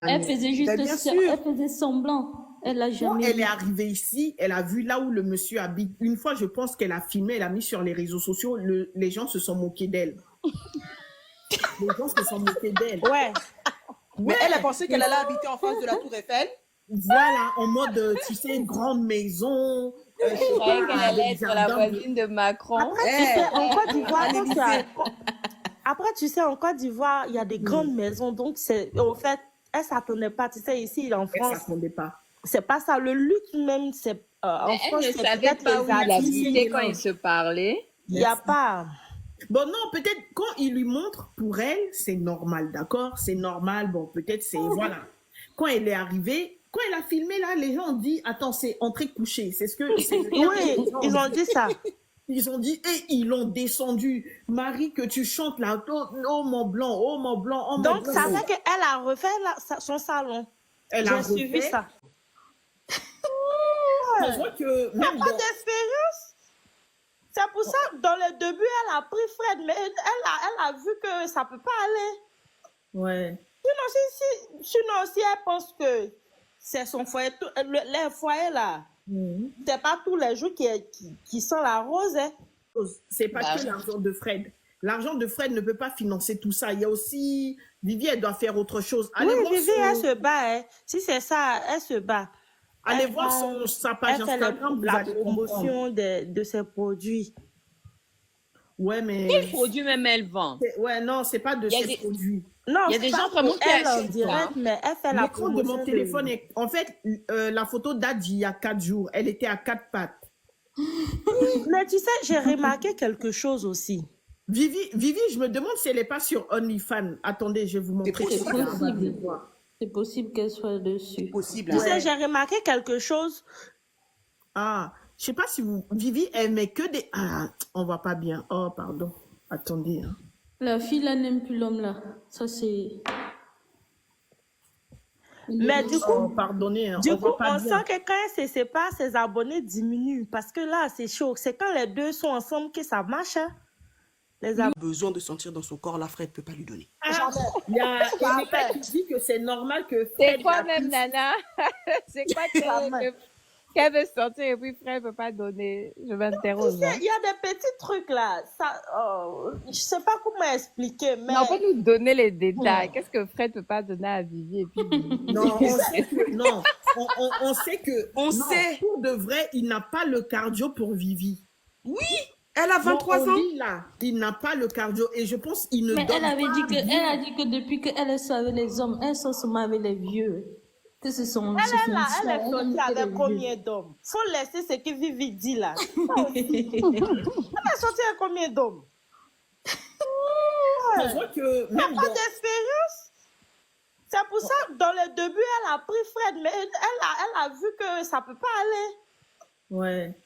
Elle faisait Ben, juste bien ça, sûr. elle faisait semblant. Elle l'a Quand jamais elle vu. est arrivée ici, elle a vu là où le monsieur habite. Une fois, je pense qu'elle a filmé, elle a mis sur les réseaux sociaux, les gens se sont moqués d'elle. Les gens se sont moqués d'elle. Ouais. Mais elle a Ouais, pensé qu'elle allait habiter en face de la Tour Eiffel. voilà, en mode, tu sais, grande maison, je Je sais croyais qu'elle pas, allait avec être la jardin de... voisine de Macron. Eh, Tu sais, en Côte à d'Ivoire, l'Élysée. après, tu sais, en Côte d'Ivoire, il y a des grandes maisons. Donc, au fait, elle s'attendait pas. Tu sais, ici, en Elle France, s'attendait pas. c'est pas ça. Le luxe même, c'est en Mais France, elle ne c'est savait peut-être pas où les il artistes. habitait quand ils se parlaient. Il n'y a pas. Bon, non, peut-être quand il lui montre, pour elle, c'est normal, d'accord? C'est normal, bon, peut-être c'est, voilà. Quand elle est arrivée, quand elle a filmé, là, les gens ont dit, attends, c'est entrée couchée. C'est ce que... Oui, ils ont dit ça. Ils ont dit, et ils l'ont descendu. Marie, que tu chantes là, oh Mont Blanc, oh Mont Blanc, oh Mont Donc, Blanc. ça fait qu'elle a refait son salon. Elle a J'ai suivi refait. ça. On voit que même Pas dans... d'expérience. C'est pour ça, dans le début, elle a pris Fred, mais elle a vu que ça peut pas aller. Ouais. Sinon, si elle pense que c'est son foyer, les foyers là, c'est pas tous les jours qui sont la rose. Hein. C'est pas que l'argent de Fred. L'argent de Fred ne peut pas financer tout ça. Il y a aussi... Vivi, elle doit faire autre chose. Allez Oui, voir Vivi, elle se bat. Hein. Si c'est ça, elle se bat. Allez Elle voir prend- sa page Elle fait Instagram, vous la allez comprendre. promotion de ses produits. Ouais, mais... Quel produit même elle vend? Ouais, non, c'est pas de Il y a ces des- produits. Non, Il y a c'est des pas gens vraiment pour qui elle en achètent ça. direct, mais elle fait la L'écran de promotion. mon téléphone est... En fait, la photo date d'il y a 4 jours. Elle était à 4 pattes. Mais tu sais, j'ai remarqué quelque chose aussi. Vivi, je me demande si elle n'est pas sur OnlyFans. Attendez, je vais vous montrer. possible. On va bien voir. C'est possible qu'elle soit dessus. Possible. Tu Hein. sais, j'ai remarqué quelque chose. Ah, je sais pas si vous... Vivi, elle met que des... Ah, on voit pas bien. Oh, pardon. Attendez. Hein. La fille là n'aime plus l'homme là. Ça c'est... Mais du Oh, coup, pardonnez. Hein. du On coup, voit pas on bien. sent que quand elle se sépare, ses abonnés diminuent. Parce que là, c'est chaud. C'est quand les deux sont ensemble que ça marche. Hein. Les abonnés. Besoin de sentir dans son corps, la Fred ne peut pas lui donner. Ah, il y a Emeka qui dit que c'est normal que C'est Fred quoi la même, pousse. Nana? C'est quoi qu'elle veut sortir et puis Fred ne peut pas donner? Je Tu m'interroge. sais, il y a des petits trucs là. Ça, je sais pas comment expliquer, mais... Non, on peut nous donner les détails. Qu'est-ce que Fred ne peut pas donner à Vivi et puis Vivi? Non, on sait que... Non, on sait que... On non, sait. Pour de vrai, il n'a pas le cardio pour Vivi. Elle a 23 Non, on ans. dit là, il n'a pas le cardio et je pense qu'il ne Mais donne elle avait pas dit que, Vivi. elle a dit que depuis qu'elle est avec les hommes, elle sort seulement avec les vieux. Que ce sont... Elle est là, ce sont- elle est sortie aime que avec les combien d'hommes? Faut laisser ce que Vivi dit là. Ça aussi. Elle est sortie avec combien d'hommes? On voit que même Pas dans... d'expérience. C'est pour ça, dans le début, elle a pris Fred, mais elle a vu que ça peut pas aller. Ouais.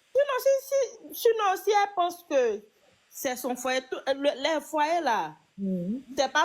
Sinon, si elle pense que c'est son foyer, les foyers là, c'est pas